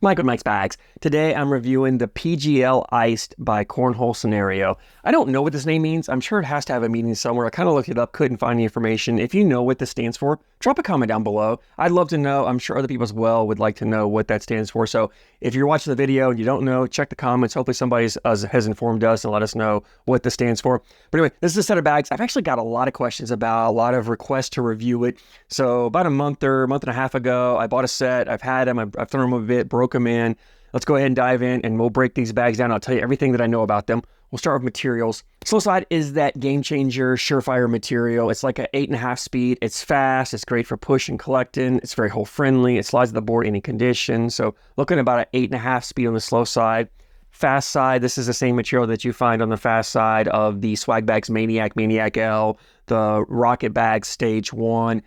Mike with Mike's Bags. Today I'm reviewing the PGL-ICED by Cornhole scenario. I don't know what this name means. I'm sure it has to have a meaning somewhere. I kind of looked it up, couldn't find any information. If you know what this stands for, drop a comment down below. I'd love to know. I'm sure other people as well would like to know what that stands for. So if you're watching the video and you don't know, check the comments. Hopefully somebody has informed us and let us know what this stands for. But anyway, this is a set of bags. I've actually got a lot of questions about, a lot of requests to review it. So about a month and a half ago, I bought a set. I've had them. I've thrown them a bit, broke them in. Let's go ahead and dive in and we'll break these bags down. I'll tell you everything that I know about them. We'll start with materials. Slow side is that game changer, surefire material. It's like an 8.5 speed. It's fast. It's great for push and collecting. It's very hole friendly. It slides to the board any condition. So looking at about an 8.5 speed on the slow side. Fast side, this is the same material that you find on the fast side of the Swag Bags Maniac, Maniac L, the Rocket Bags Stage 1.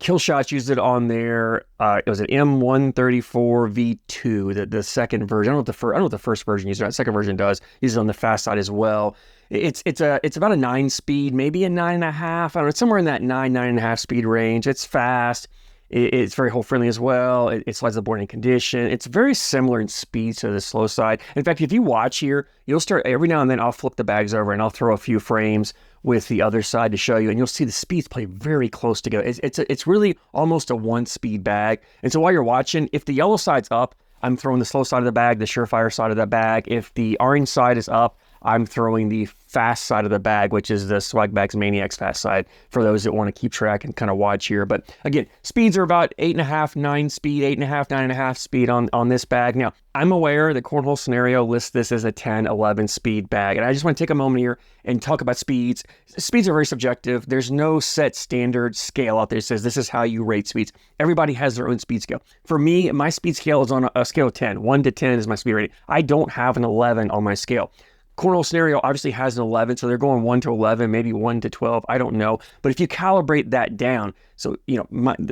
Kill Shots used it on their, it was an M134 V2, the second version. I don't know what the first version used it. The second version does. Uses it on the fast side as well. It's about a 9 speed, maybe a 9.5. I don't know, it's somewhere in that 9.5 speed range. It's fast. It's very hole friendly as well. It slides the board in condition. It's very similar in speed to the slow side. In fact, if you watch here, you'll start every now and then I'll flip the bags over and I'll throw a few frames with the other side to show you, and you'll see the speeds play very close together. It's really almost a 1-speed bag. And so while you're watching, if the yellow side's up, I'm throwing the slow side of the bag, the surefire side of the bag. If the orange side is up, I'm throwing the fast side of the bag, which is the Swag Bags Maniacs fast side, for those that want to keep track and kind of watch here. But again, speeds are about 8.5, 9 speed, 8.5, 9.5 speed on this bag. Now, I'm aware that Cornhole Scenario lists this as a 10, 11 speed bag. And I just want to take a moment here and talk about speeds. Speeds are very subjective. There's no set standard scale out there that says this is how you rate speeds. Everybody has their own speed scale. For me, my speed scale is on a scale of 10. 1 to 10 is my speed rating. I don't have an 11 on my scale. Cornhole Scenario obviously has an 11, so they're going 1 to 11, maybe 1 to 12, I don't know. But if you calibrate that down, so, you know,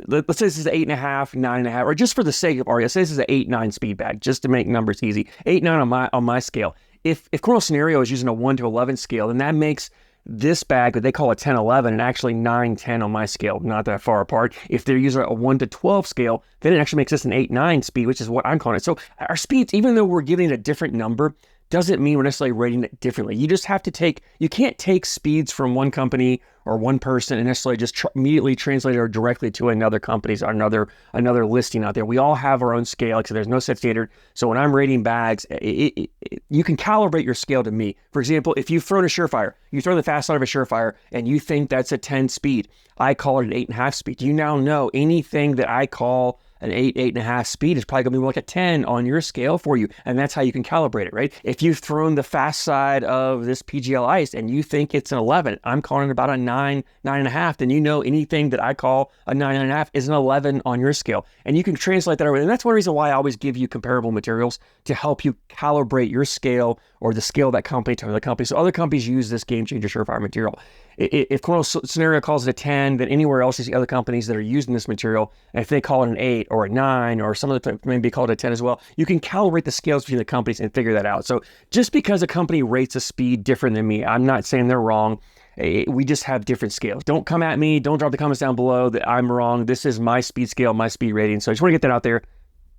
let's say this is 8.5, 9.5, or just for the sake of argument, let's say this is an 8, 9 speed bag, just to make numbers easy. 8, 9 on my scale. If Cornhole Scenario is using a 1 to 11 scale, then that makes this bag that they call a 10, 11, and actually 9, 10 on my scale, not that far apart. If they're using a 1 to 12 scale, then it actually makes this an 8, 9 speed, which is what I'm calling it. So our speeds, even though we're giving it a different number, doesn't mean we're necessarily rating it differently. You just have to you can't take speeds from one company or one person and necessarily just immediately translate it directly to another company's or another listing out there. We all have our own scale, so there's no set standard. So when I'm rating bags, you can calibrate your scale to me. For example, if you've thrown a surefire, you throw the fast side of a surefire and you think that's a 10 speed, I call it an 8.5 speed. You now know anything that I call an 8, 8.5 speed is probably going to be more like a 10 on your scale for you. And that's how you can calibrate it, right? If you've thrown the fast side of this PGL-ICED and you think it's an 11, I'm calling it about a 9, 9.5, then you know anything that I call a 9.5 is an 11 on your scale. And you can translate that over. And that's one reason why I always give you comparable materials to help you calibrate your scale or the scale of that company to other companies. So other companies use this game changer surefire material. If Cornhole Scenario calls it a 10, then anywhere else you see other companies that are using this material, and if they call it an 8 or a 9 or some of them maybe call it a 10 as well, you can calibrate the scales between the companies and figure that out. So just because a company rates a speed different than me, I'm not saying they're wrong. We just have different scales. Don't come at me. Don't drop the comments down below that I'm wrong. This is my speed scale, my speed rating. So I just want to get that out there.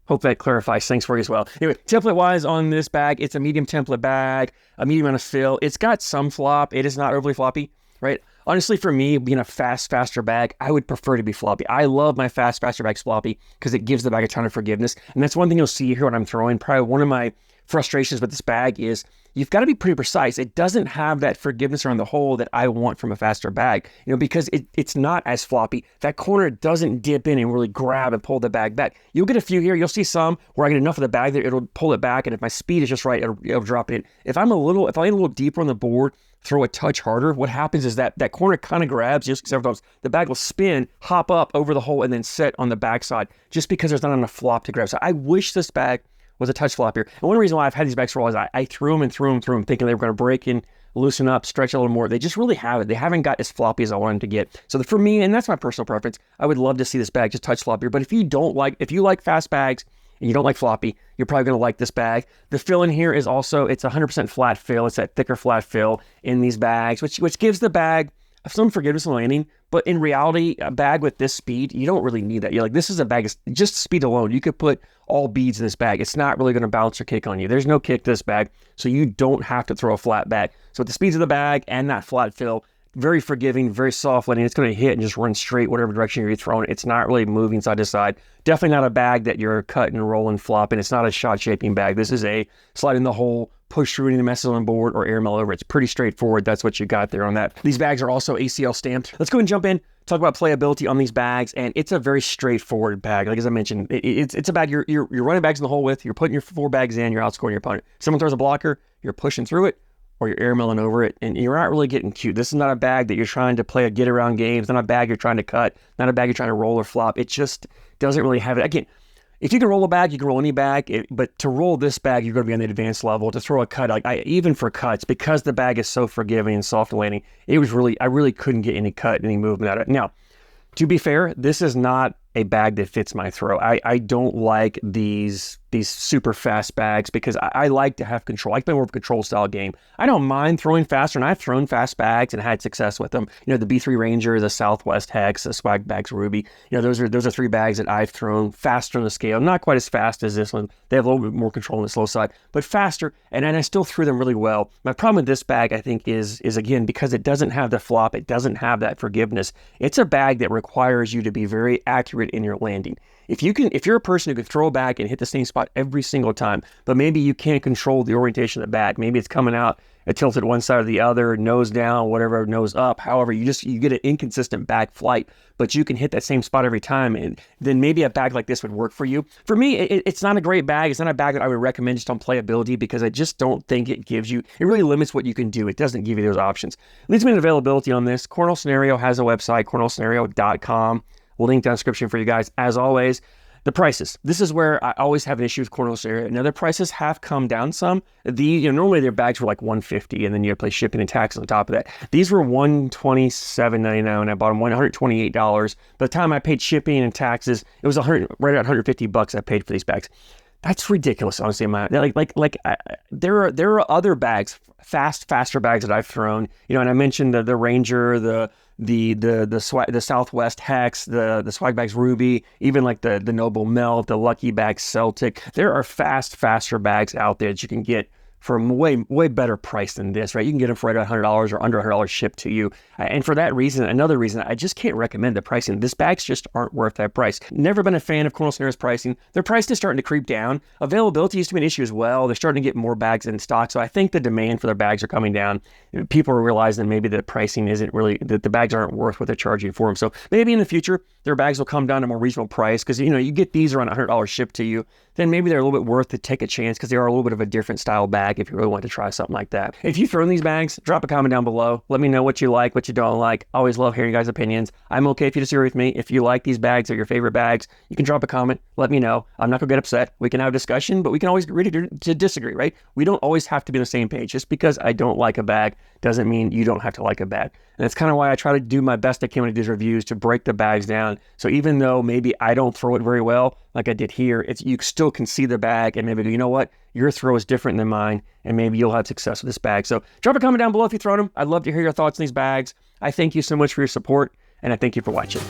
Hope that clarifies things for you as well. Anyway, template-wise on this bag, it's a medium template bag, a medium amount of fill. It's got some flop. It is not overly floppy, right? Honestly, for me, being a faster bag, I would prefer to be floppy. I love my faster bags floppy because it gives the bag a ton of forgiveness. And that's one thing you'll see here when I'm throwing. Probably one of my frustrations with this bag is you've got to be pretty precise. It doesn't have that forgiveness around the hole that I want from a faster bag, you know, because it's not as floppy. That corner doesn't dip in and really grab and pull the bag back. You'll get a few here. You'll see some where I get enough of the bag that it'll pull it back. And if my speed is just right, it'll drop it in. If I get a little deeper on the board, throw a touch harder, what happens is that corner kind of grabs, just several times, the bag will spin, hop up over the hole, and then set on the backside just because there's not enough flop to grab. So I wish this bag was a touch floppier. And one reason why I've had these bags for a while is I threw them, thinking they were going to break and loosen up, stretch a little more. They just really haven't. They haven't got as floppy as I wanted to get. So for me, and that's my personal preference, I would love to see this bag just touch floppier. But if you like fast bags and you don't like floppy, you're probably going to like this bag. The fill in here is also, it's 100% flat fill. It's that thicker flat fill in these bags, which gives the bag some forgiveness on landing, but in reality, a bag with this speed, you don't really need that. You're like, this is a bag, just speed alone. You could put all beads in this bag. It's not really going to bounce or kick on you. There's no kick to this bag, so you don't have to throw a flat bag. So with the speeds of the bag and that flat fill, very forgiving, very soft landing. It's going to hit and just run straight whatever direction you're throwing. It's not really moving side to side. Definitely not a bag that you're cutting, rolling, flopping. It's not a shot shaping bag. This is a slide in the hole, push through any messes on board, or air mail over. It's pretty straightforward. That's what you got there on that. These bags are also ACL stamped. Let's go and jump in, talk about playability on these bags, and it's a very straightforward bag. Like as I mentioned, it's a bag you're running bags in the hole with. You're putting your 4 bags in. You're outscoring your opponent. Someone throws a blocker, you're pushing through it, or you're air milling over it, and you're not really getting cute. This is not a bag that you're trying to play a get around game. It's not a bag you're trying to cut, not a bag you're trying to roll or flop. It just doesn't really have it. Again, if you can roll a bag, you can roll any bag, but to roll this bag, you're going to be on the advanced level. To throw a cut, even for cuts, because the bag is so forgiving and soft landing, I really couldn't get any cut, any movement out of it. Now, to be fair, this is not a bag that fits my throw. I don't like these super fast bags because I like to have control. I play more of a control style game. I don't mind throwing faster, and I've thrown fast bags and had success with them. You know, the B3 Ranger, the Southwest Hex, the Swag Bags Ruby. You know, those are 3 bags that I've thrown faster on the scale. Not quite as fast as this one. They have a little bit more control on the slow side, but faster. And I still threw them really well. My problem with this bag, I think, is again, because it doesn't have the flop, it doesn't have that forgiveness. It's a bag that requires you to be very accurate in your landing. If you're a person who can throw a bag and hit the same spot every single time, but maybe you can't control the orientation of the bag, maybe it's coming out tilted one side or the other, nose down, whatever, nose up, however, you get an inconsistent bag flight, but you can hit that same spot every time, and then maybe a bag like this would work for you. For me, it's not a great bag. It's not a bag that I would recommend just on playability because I just don't think it really limits what you can do. It doesn't give you those options. Leads me to availability on this. Cornhole Scenario has a website, cornholescenario.com. We'll link down in the description for you guys. As always, the prices. This is where I always have an issue with Cornhole Scenario. Now, their prices have come down some. Normally their bags were like $150, and then you have to pay shipping and taxes on top of that. These were $127.99 when I bought them, $128. By the time I paid shipping and taxes, it was right at $150 I paid for these bags. That's ridiculous, honestly. There are other bags, faster bags that I've thrown. And I mentioned the Ranger, the Southwest Hex, the Swag Bags Ruby, even like the Noble Melt, the Lucky Bag Celtic. There are faster bags out there that you can get for a way better price than this, right? You can get them for right at $100 or under $100 shipped to you. And for that reason, another reason, I just can't recommend the pricing. These bags just aren't worth that price. Never been a fan of Cornhole Scenario's pricing. Their price is starting to creep down. Availability used to be an issue as well. They're starting to get more bags in stock. So I think the demand for their bags are coming down. People are realizing maybe the pricing isn't really, that the bags aren't worth what they're charging for them. So maybe in the future, their bags will come down to a more reasonable price because, you get these around $100 shipped to you. Then maybe they're a little bit worth to take a chance because they are a little bit of a different style bag if you really want to try something like that. If you've thrown these bags, drop a comment down below. Let me know what you like, what you don't like. Always love hearing you guys' opinions. I'm okay if you disagree with me. If you like these bags or your favorite bags, you can drop a comment. Let me know. I'm not going to get upset. We can have a discussion, but we can always agree to disagree, right? We don't always have to be on the same page. Just because I don't like a bag doesn't mean you don't have to like a bag. And that's kind of why I try to do my best I can when I do these reviews to break the bags down. So even though maybe I don't throw it very well, like I did here, you still can see the bag and maybe go, you know what? Your throw is different than mine, and maybe you'll have success with this bag. So drop a comment down below if you've thrown them. I'd love to hear your thoughts on these bags. I thank you so much for your support, and I thank you for watching.